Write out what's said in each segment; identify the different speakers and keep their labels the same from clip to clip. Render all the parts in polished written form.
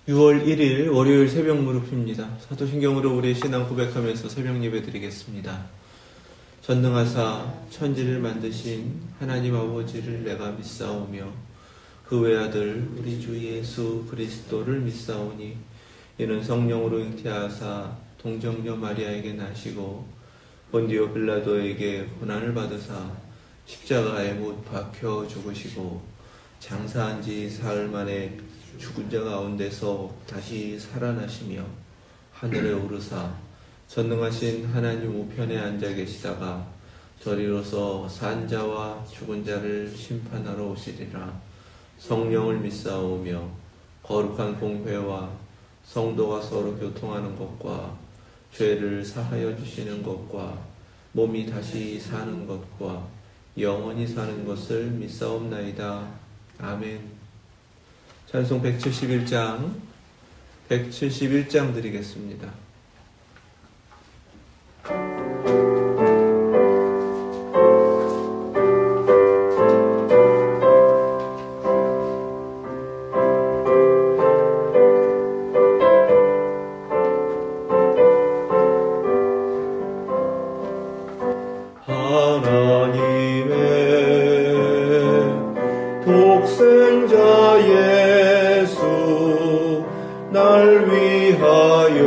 Speaker 1: 6월 1일 월요일 새벽 무릎입니다. 사도신경으로 우리의 신앙 고백하면서 새벽 예배 드리겠습니다. 전능하사 천지를 만드신 하나님 아버지를 내가 믿사오며 그 외아들 우리 주 예수 그리스도를 믿사오니 이는 성령으로 잉태하사 동정녀 마리아에게 나시고 본디오 빌라도에게 고난을 받으사 십자가에 못 박혀 죽으시고 장사한 지 사흘 만에 죽은 자 가운데서 다시 살아나시며 하늘에 오르사 전능하신 하나님 우편에 앉아 계시다가 저리로서 산 자와 죽은 자를 심판하러 오시리라. 성령을 믿사오며 거룩한 공회와 성도가 서로 교통하는 것과 죄를 사하여 주시는 것과 몸이 다시 사는 것과 영원히 사는 것을 믿사옵나이다. 아멘. 찬송 171장 드리겠습니다.
Speaker 2: 날 위하여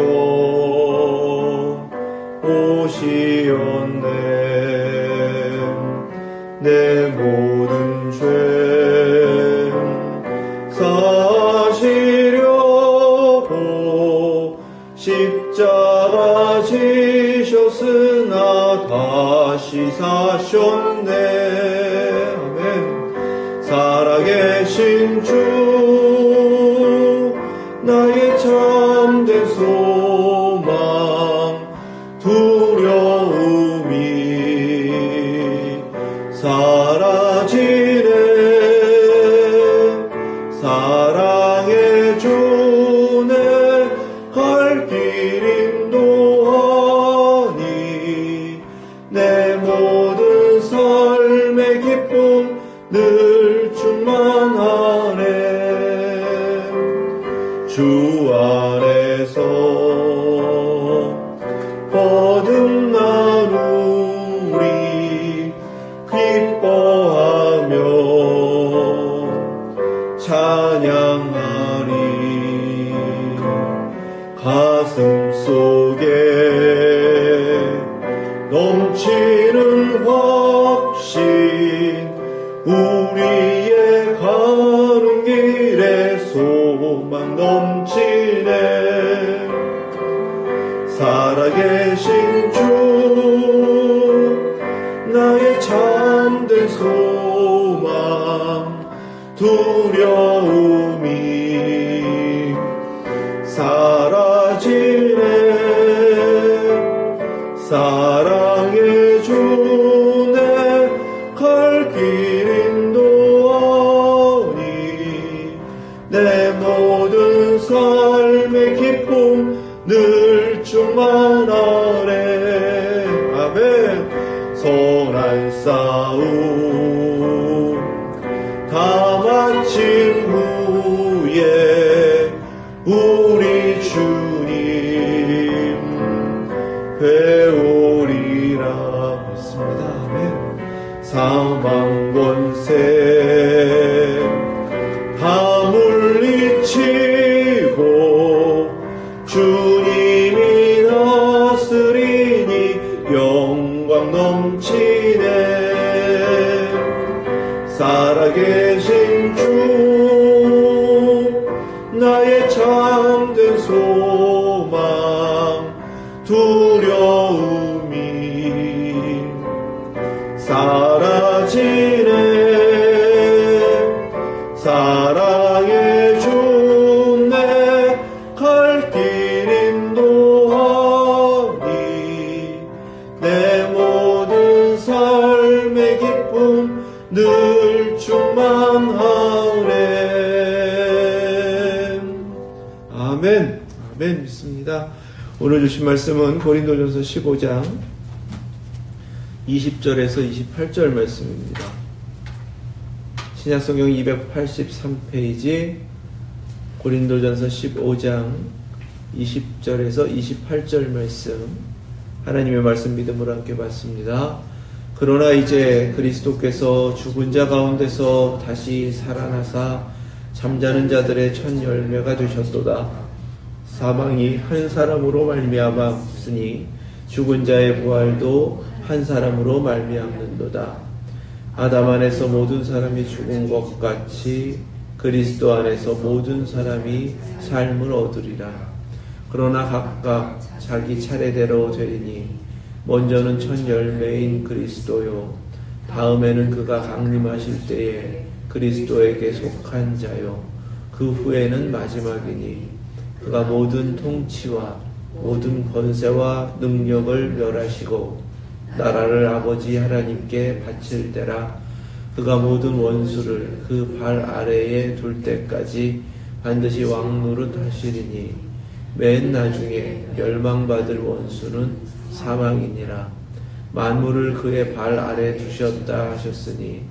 Speaker 2: 오시었네. 내 모든 죄 사시려고 십자가 지셨으나 다시 사셨네. 아멘. 살아계신 주 나의 참된 소망 두려움이 사라지네. 사랑의 주네 갈 길 인도하니 내 모든 삶의 기쁨 늘 충만하네. 주 안에서 거듭난 우리 기뻐하며 찬양하리. 가슴 속에 넘치는 확신 우리의 가는 길에 소망 넘치네. 살아계신 주 나의 참된 소망 두려움이 사라지네. 사랑의 주네 갈 길 인도하니 내 모든 삶의 기쁨 늘 충만하네. 아멘. 선한 싸움 다 마친 후에 우리 주님 배우리라 했습니다. 아멘. 사망 권세 다 물리치고 주님이 다스리니 영광 넘치네. 살아계신 주 나의 참된 소망 두려움이 사라지네. 사랑의 주네 갈 길 인도하니 내 모든 삶의 기쁨 늘 충만하네. 아멘. 아멘. 믿습니다. 오늘 주신 말씀은 고린도전서 15장 20절에서 28절 말씀입니다. 신약성경 283페이지 고린도전서 15장 20절에서 28절 말씀, 하나님의 말씀 믿음으로 함께 받습니다. 그러나 이제 그리스도께서 죽은 자 가운데서 다시 살아나사 잠자는 자들의 첫 열매가 되셨도다. 사망이 한 사람으로 말미암았으니 죽은 자의 부활도 한 사람으로 말미암는도다. 아담 안에서 모든 사람이 죽은 것 같이 그리스도 안에서 모든 사람이 삶을 얻으리라. 그러나 각각 자기 차례대로 되리니 먼저는 첫 열매인 그리스도요, 다음에는 그가 강림하실 때에 그리스도에게 속한 자요, 그 후에는 마지막이니 그가 모든 통치와 모든 권세와 능력을 멸하시고 나라를 아버지 하나님께 바칠 때라. 그가 모든 원수를 그 발 아래에 둘 때까지 반드시 왕노릇 하시리니 맨 나중에 멸망받을 원수는 사망이니라. 만물을 그의 발 아래 두셨다 하셨으니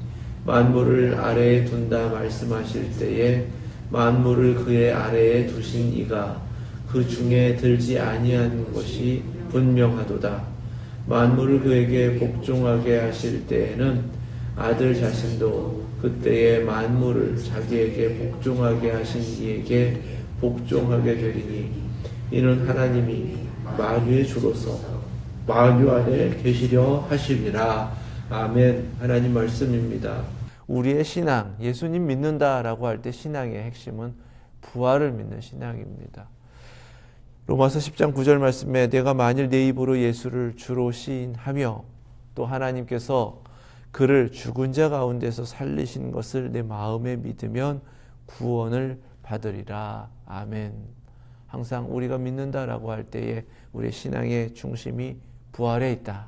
Speaker 2: 만물을 아래에 둔다 말씀하실 때에 만물을 그의 아래에 두신 이가 그 중에 들지 아니한 것이 분명하도다. 만물을 그에게 복종하게 하실 때에는 아들 자신도 그때에 만물을 자기에게 복종하게 하신 이에게 복종하게 되리니 이는 하나님이 만유의 주로서 만유 안에 계시려 하심이라. 아멘. 하나님 말씀입니다.
Speaker 1: 우리의 신앙, 예수님 믿는다라고 할 때 신앙의 핵심은 부활을 믿는 신앙입니다. 로마서 10장 9절 말씀에 내가 만일 내 입으로 예수를 주로 시인하며 또 하나님께서 그를 죽은 자 가운데서 살리신 것을 내 마음에 믿으면 구원을 받으리라. 아멘. 항상 우리가 믿는다라고 할 때에 우리의 신앙의 중심이 부활에 있다.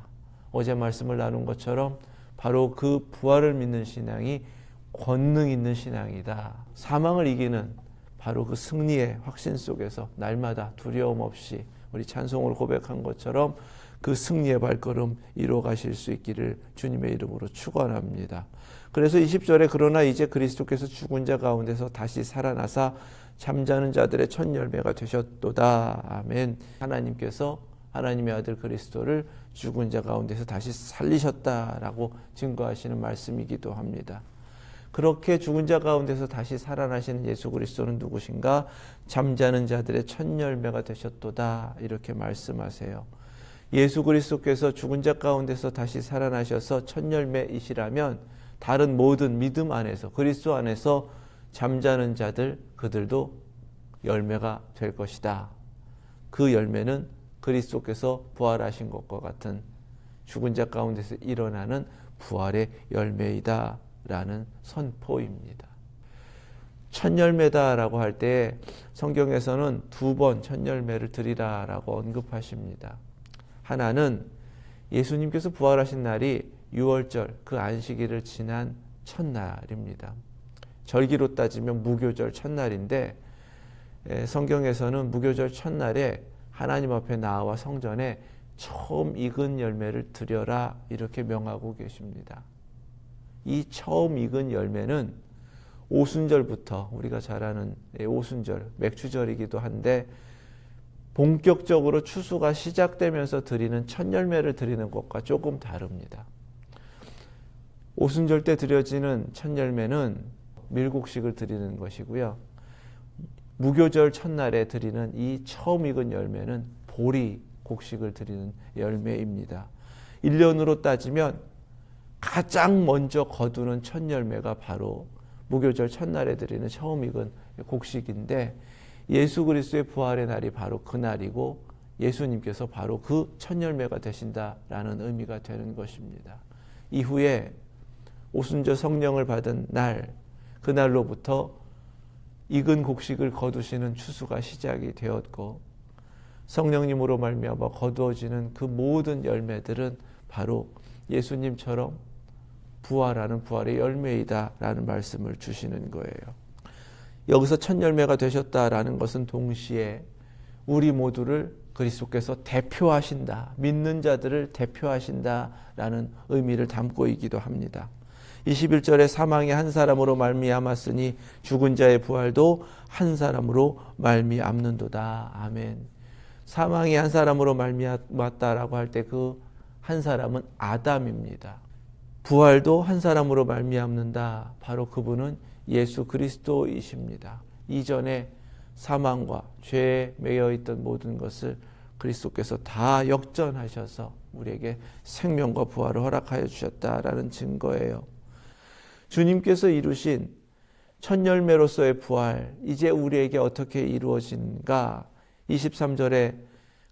Speaker 1: 어제 말씀을 나눈 것처럼 바로 그 부활을 믿는 신앙이 권능 있는 신앙이다. 사망을 이기는 바로 그 승리의 확신 속에서 날마다 두려움 없이 우리 찬송을 고백한 것처럼 그 승리의 발걸음 이루어 가실 수 있기를 주님의 이름으로 축원합니다. 그래서 20절에 그러나 이제 그리스도께서 죽은 자 가운데서 다시 살아나사 잠자는 자들의 첫 열매가 되셨도다. 아멘. 하나님께서 하나님의 아들 그리스도를 죽은 자 가운데서 다시 살리셨다라고 증거하시는 말씀이기도 합니다. 그렇게 죽은 자 가운데서 다시 살아나시는 예수 그리스도는 누구신가? 잠자는 자들의 첫 열매가 되셨도다. 이렇게 말씀하세요. 예수 그리스도께서 죽은 자 가운데서 다시 살아나셔서 첫 열매이시라면 다른 모든 믿음 안에서 그리스도 안에서 잠자는 자들 그들도 열매가 될 것이다. 그 열매는 그리스도께서 부활하신 것과 같은 죽은 자 가운데서 일어나는 부활의 열매이다 라는 선포입니다. 첫 열매다라고 할 때 성경에서는 두 번 첫 열매를 드리라라고 언급하십니다. 하나는 예수님께서 부활하신 날이 6월절 그 안식일을 지난 첫날입니다. 절기로 따지면 무교절 첫날인데 성경에서는 무교절 첫날에 하나님 앞에 나와 성전에 처음 익은 열매를 드려라 이렇게 명하고 계십니다. 이 처음 익은 열매는 오순절부터 우리가 잘 아는 오순절, 맥추절이기도 한데 본격적으로 추수가 시작되면서 드리는 첫 열매를 드리는 것과 조금 다릅니다. 오순절 때 드려지는 첫 열매는 밀곡식을 드리는 것이고요. 무교절 첫날에 드리는 이 처음 익은 열매는 보리 곡식을 드리는 열매입니다. 1년으로 따지면 가장 먼저 거두는 첫 열매가 바로 무교절 첫날에 드리는 처음 익은 곡식인데 예수 그리스도의 부활의 날이 바로 그 날이고 예수님께서 바로 그 첫 열매가 되신다라는 의미가 되는 것입니다. 이후에 오순절 성령을 받은 날, 그날로부터 익은 곡식을 거두시는 추수가 시작이 되었고 성령님으로 말미암아 거두어지는 그 모든 열매들은 바로 예수님처럼 부활하는 부활의 열매이다라는 말씀을 주시는 거예요. 여기서 첫 열매가 되셨다라는 것은 동시에 우리 모두를 그리스도께서 대표하신다, 믿는 자들을 대표하신다라는 의미를 담고 있기도 합니다. 21절에 사망이 한 사람으로 말미암았으니 죽은 자의 부활도 한 사람으로 말미암는도다. 아멘. 사망이 한 사람으로 말미암았다라고 할 때 그 한 사람은 아담입니다. 부활도 한 사람으로 말미암는다. 바로 그분은 예수 그리스도이십니다. 이전에 사망과 죄에 매여 있던 모든 것을 그리스도께서 다 역전하셔서 우리에게 생명과 부활을 허락하여 주셨다라는 증거예요. 주님께서 이루신 첫 열매로서의 부활, 이제 우리에게 어떻게 이루어진가? 23절에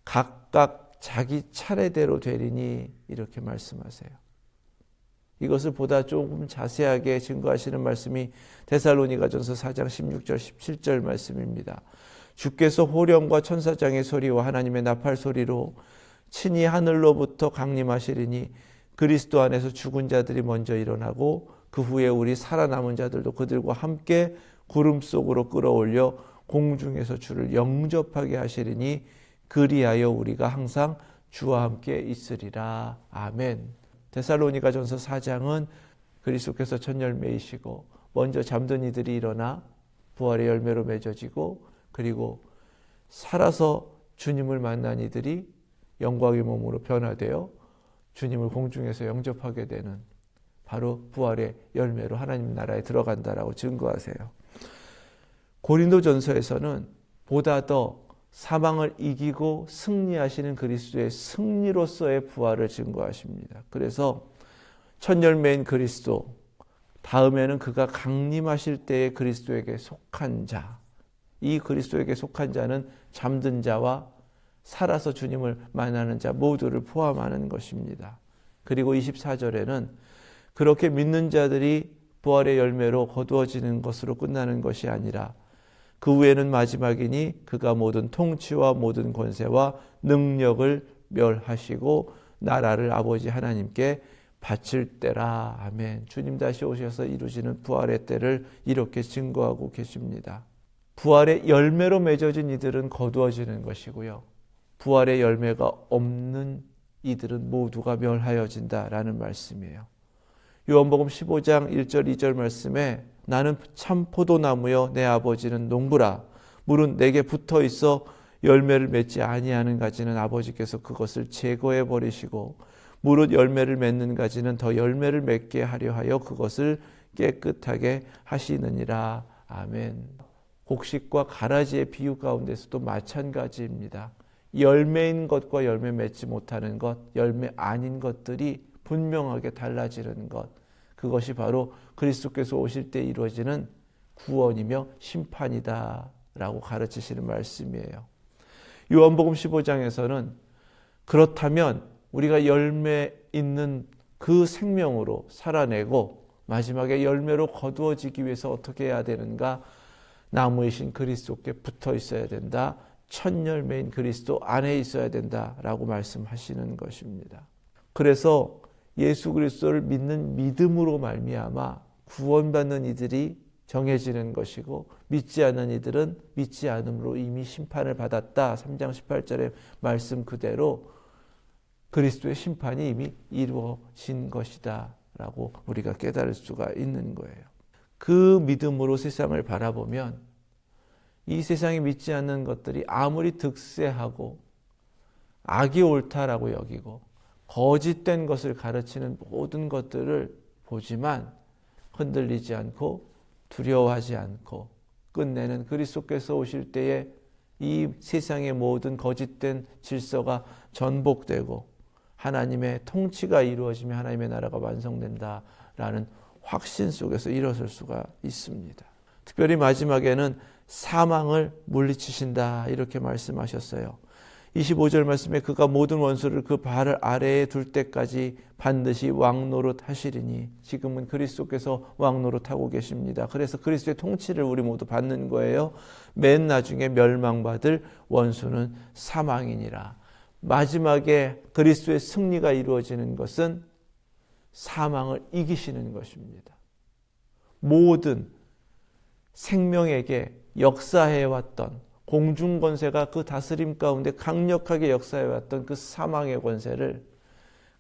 Speaker 1: 각각 자기 차례대로 되리니 이렇게 말씀하세요. 이것을 보다 조금 자세하게 증거하시는 말씀이 데살로니가전서 4장 16절 17절 말씀입니다. 주께서 호령과 천사장의 소리와 하나님의 나팔 소리로 친히 하늘로부터 강림하시리니 그리스도 안에서 죽은 자들이 먼저 일어나고 그 후에 우리 살아남은 자들도 그들과 함께 구름 속으로 끌어올려 공중에서 주를 영접하게 하시리니 그리하여 우리가 항상 주와 함께 있으리라. 아멘. 데살로니가전서 4장은 그리스도께서 첫 열매이시고 먼저 잠든 이들이 일어나 부활의 열매로 맺어지고 그리고 살아서 주님을 만난 이들이 영광의 몸으로 변화되어 주님을 공중에서 영접하게 되는 바로 부활의 열매로 하나님 나라에 들어간다라고 증거하세요. 고린도전서에서는 보다 더 사망을 이기고 승리하시는 그리스도의 승리로서의 부활을 증거하십니다. 그래서 첫 열매인 그리스도, 다음에는 그가 강림하실 때의 그리스도에게 속한 자, 이 그리스도에게 속한 자는 잠든 자와 살아서 주님을 만나는 자 모두를 포함하는 것입니다. 그리고 24절에는 그렇게 믿는 자들이 부활의 열매로 거두어지는 것으로 끝나는 것이 아니라 그 후에는 마지막이니 그가 모든 통치와 모든 권세와 능력을 멸하시고 나라를 아버지 하나님께 바칠 때라. 아멘. 주님 다시 오셔서 이루시는 부활의 때를 이렇게 증거하고 계십니다. 부활의 열매로 맺어진 이들은 거두어지는 것이고요. 부활의 열매가 없는 이들은 모두가 멸하여진다라는 말씀이에요. 요한복음 15장 1절 2절 말씀에 나는 참 포도나무여 내 아버지는 농부라. 물은 내게 붙어 있어 열매를 맺지 아니하는 가지는 아버지께서 그것을 제거해 버리시고 무릇 열매를 맺는 가지는 더 열매를 맺게 하려 하여 그것을 깨끗하게 하시느니라. 아멘. 곡식과 가라지의 비유 가운데서도 마찬가지입니다. 열매인 것과 열매 맺지 못하는 것, 열매 아닌 것들이 분명하게 달라지는 것, 그것이 바로 그리스도께서 오실 때 이루어지는 구원이며 심판이다 라고 가르치시는 말씀이에요. 요한복음 15장에서는 그렇다면 우리가 열매 있는 그 생명으로 살아내고 마지막에 열매로 거두어지기 위해서 어떻게 해야 되는가? 나무이신 그리스도께 붙어 있어야 된다. 첫 열매인 그리스도 안에 있어야 된다라고 말씀하시는 것입니다. 그래서 예수 그리스도를 믿는 믿음으로 말미암아 구원받는 이들이 정해지는 것이고 믿지 않는 이들은 믿지 않음으로 이미 심판을 받았다. 3장 18절의 말씀 그대로 그리스도의 심판이 이미 이루어진 것이다 라고 우리가 깨달을 수가 있는 거예요. 그 믿음으로 세상을 바라보면 이 세상에 믿지 않는 것들이 아무리 득세하고 악이 옳다라고 여기고 거짓된 것을 가르치는 모든 것들을 보지만 흔들리지 않고 두려워하지 않고 끝내는 그리스도께서 오실 때에 이 세상의 모든 거짓된 질서가 전복되고 하나님의 통치가 이루어지며 하나님의 나라가 완성된다라는 확신 속에서 일어설 수가 있습니다. 특별히 마지막에는 사망을 물리치신다 이렇게 말씀하셨어요. 25절 말씀에 그가 모든 원수를 그 발 아래에 둘 때까지 반드시 왕노릇 하시리니 지금은 그리스도께서 왕노릇하고 계십니다. 그래서 그리스도의 통치를 우리 모두 받는 거예요. 맨 나중에 멸망받을 원수는 사망이니라. 마지막에 그리스도의 승리가 이루어지는 것은 사망을 이기시는 것입니다. 모든 생명에게 역사해왔던 공중권세가 그 다스림 가운데 강력하게 역사해왔던 그 사망의 권세를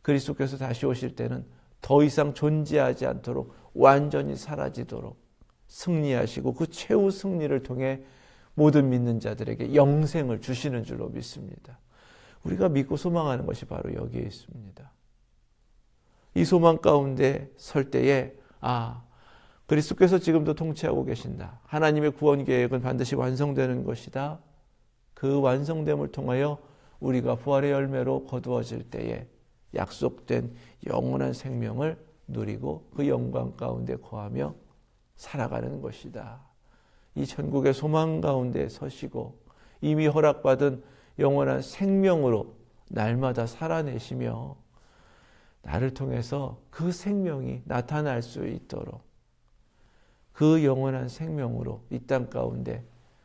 Speaker 1: 그리스도께서 다시 오실 때는 더 이상 존재하지 않도록 완전히 사라지도록 승리하시고 그 최후 승리를 통해 모든 믿는 자들에게 영생을 주시는 줄로 믿습니다. 우리가 믿고 소망하는 것이 바로 여기에 있습니다. 이 소망 가운데 설 때에 그리스도께서 지금도 통치하고 계신다. 하나님의 구원 계획은 반드시 완성되는 것이다. 그 완성됨을 통하여 우리가 부활의 열매로 거두어질 때에 약속된 영원한 생명을 누리고 그 영광 가운데 거하며 살아가는 것이다. 이 천국의 소망 가운데 서시고 이미 허락받은 영원한 생명으로 날마다 살아내시며 나를 통해서 그 생명이 나타날 수 있도록 그 영원한 생명으로 이 땅 가운데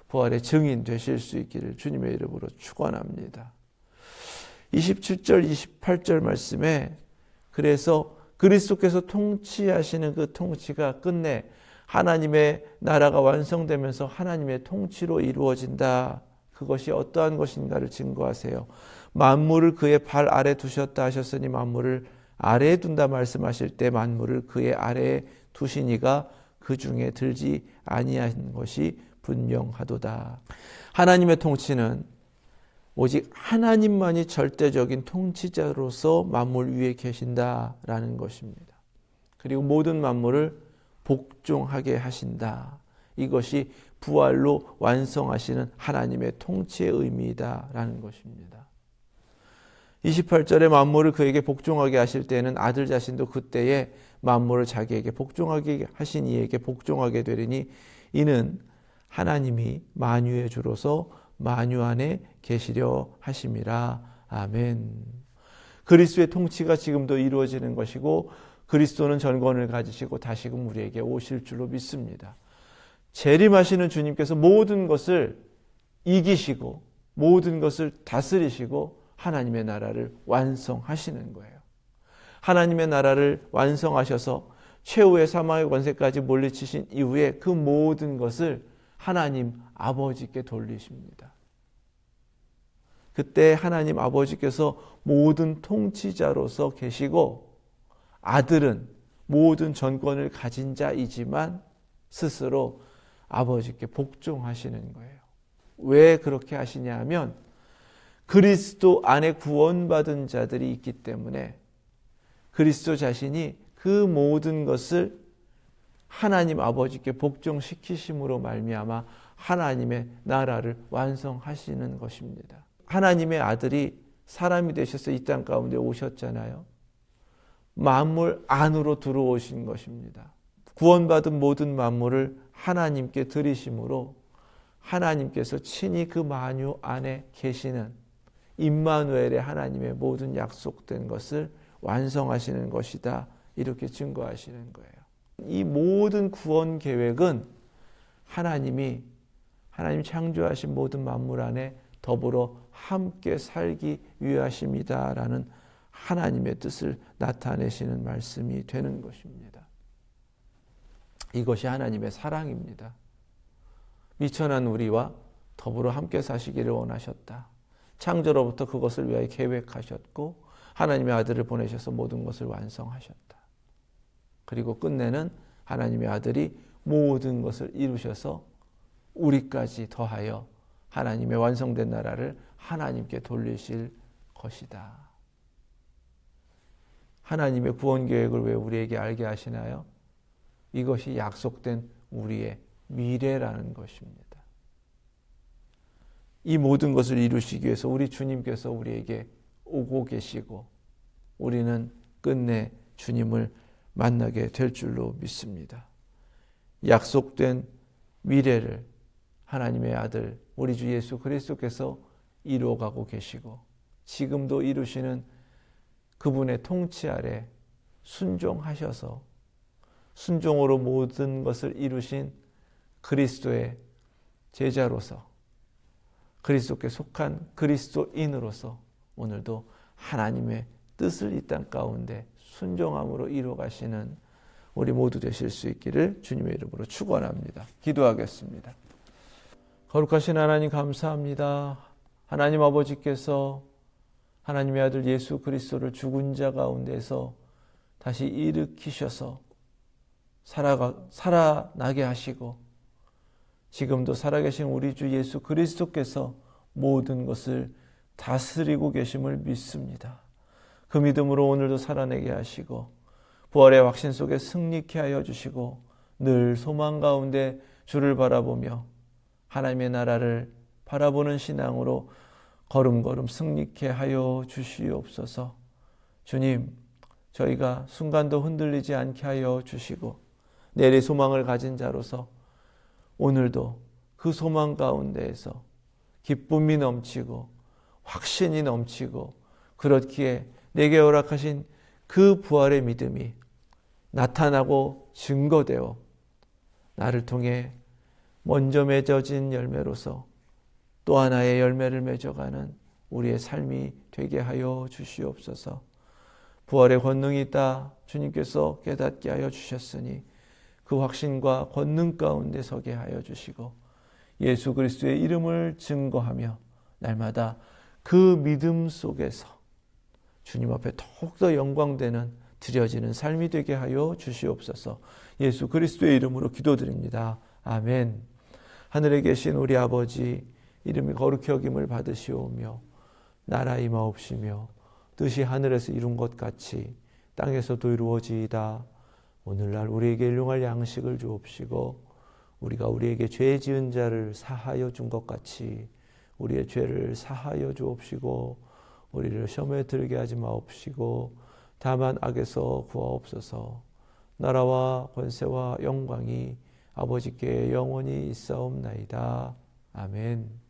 Speaker 1: 부활의 증인 되실 수 있기를 주님의 이름으로 축원합니다. 27절 28절 말씀에 그래서 그리스도께서 통치하시는 그 통치가 끝내 하나님의 나라가 완성되면서 하나님의 통치로 이루어진다. 그것이 어떠한 것인가를 증거하세요. 만물을 그의 발 아래 두셨다 하셨으니 만물을 아래에 둔다 말씀하실 때 만물을 그의 아래에 두시니가 그 중에 들지 아니한 것이 분명하도다. 하나님의 통치는 오직 하나님만이 절대적인 통치자로서 만물 위에 계신다라는 것입니다. 그리고 모든 만물을 복종하게 하신다. 이것이 부활로 완성하시는 하나님의 통치의 의미다라는 것입니다. 28절에 만물을 그에게 복종하게 하실 때에는 아들 자신도 그때에 만물을 자기에게 복종하게 하신 이에게 복종하게 되리니 이는 하나님이 만유의 주로서 만유 안에 계시려 하심이라. 아멘. 그리스도의 통치가 지금도 이루어지는 것이고 그리스도는 전권을 가지시고 다시금 우리에게 오실 줄로 믿습니다. 재림하시는 주님께서 모든 것을 이기시고 모든 것을 다스리시고 하나님의 나라를 완성하시는 거예요. 하나님의 나라를 완성하셔서 최후의 사망의 권세까지 물리치신 이후에 그 모든 것을 하나님 아버지께 돌리십니다. 그때 하나님 아버지께서 모든 통치자로서 계시고 아들은 모든 전권을 가진 자이지만 스스로 아버지께 복종하시는 거예요. 왜 그렇게 하시냐 하면 그리스도 안에 구원받은 자들이 있기 때문에 그리스도 자신이 그 모든 것을 하나님 아버지께 복종시키심으로 말미암아 하나님의 나라를 완성하시는 것입니다. 하나님의 아들이 사람이 되셔서 이 땅 가운데 오셨잖아요. 만물 안으로 들어오신 것입니다. 구원받은 모든 만물을 하나님께 드리심으로 하나님께서 친히 그 만유 안에 계시는 임마누엘의 하나님의 모든 약속된 것을 완성하시는 것이다. 이렇게 증거하시는 거예요. 이 모든 구원 계획은 하나님 창조하신 모든 만물 안에 더불어 함께 살기 위하심이다라는 하나님의 뜻을 나타내시는 말씀이 되는 것입니다. 이것이 하나님의 사랑입니다. 미천한 우리와 더불어 함께 사시기를 원하셨다. 창조로부터 그것을 위하여 계획하셨고 하나님의 아들을 보내셔서 모든 것을 완성하셨다. 그리고 끝내는 하나님의 아들이 모든 것을 이루셔서 우리까지 더하여 하나님의 완성된 나라를 하나님께 돌리실 것이다. 하나님의 구원 계획을 왜 우리에게 알게 하시나요? 이것이 약속된 우리의 미래라는 것입니다. 이 모든 것을 이루시기 위해서 우리 주님께서 우리에게 오고 계시고 우리는 끝내 주님을 만나게 될 줄로 믿습니다. 약속된 미래를 하나님의 아들 우리 주 예수 그리스도께서 이루어가고 계시고 지금도 이루시는 그분의 통치 아래 순종하셔서 순종으로 모든 것을 이루신 그리스도의 제자로서 그리스도께 속한 그리스도인으로서 오늘도 하나님의 뜻을 이 땅 가운데 순종함으로 이루어가시는 우리 모두 되실 수 있기를 주님의 이름으로 축원합니다. 기도하겠습니다. 거룩하신 하나님 감사합니다. 하나님 아버지께서 하나님의 아들 예수 그리스도를 죽은 자 가운데서 다시 일으키셔서 살아나게 하시고 지금도 살아계신 우리 주 예수 그리스도께서 모든 것을 다스리고 계심을 믿습니다. 그 믿음으로 오늘도 살아내게 하시고 부활의 확신 속에 승리케 하여 주시고 늘 소망 가운데 주를 바라보며 하나님의 나라를 바라보는 신앙으로 걸음걸음 승리케 하여 주시옵소서. 주님, 저희가 순간도 흔들리지 않게 하여 주시고 내일의 소망을 가진 자로서 오늘도 그 소망 가운데에서 기쁨이 넘치고 확신이 넘치고 그렇기에 내게 허락하신 그 부활의 믿음이 나타나고 증거되어 나를 통해 먼저 맺어진 열매로서 또 하나의 열매를 맺어가는 우리의 삶이 되게 하여 주시옵소서. 부활의 권능이 있다 주님께서 깨닫게 하여 주셨으니 그 확신과 권능 가운데 서게 하여 주시고 예수 그리스도의 이름을 증거하며 날마다 그 믿음 속에서 주님 앞에 더욱더 영광되는 드려지는 삶이 되게 하여 주시옵소서. 예수 그리스도의 이름으로 기도드립니다. 아멘. 하늘에 계신 우리 아버지 이름이 거룩히 여김을 받으시오며 나라 임하옵시며 뜻이 하늘에서 이룬 것 같이 땅에서도 이루어지이다. 오늘날 우리에게 일용할 양식을 주옵시고 우리가 우리에게 죄 지은 자를 사하여 준 것 같이 우리의 죄를 사하여 주옵시고 우리를 시험에 들게 하지 마옵시고 다만 악에서 구하옵소서. 나라와 권세와 영광이 아버지께 영원히 있사옵나이다. 아멘.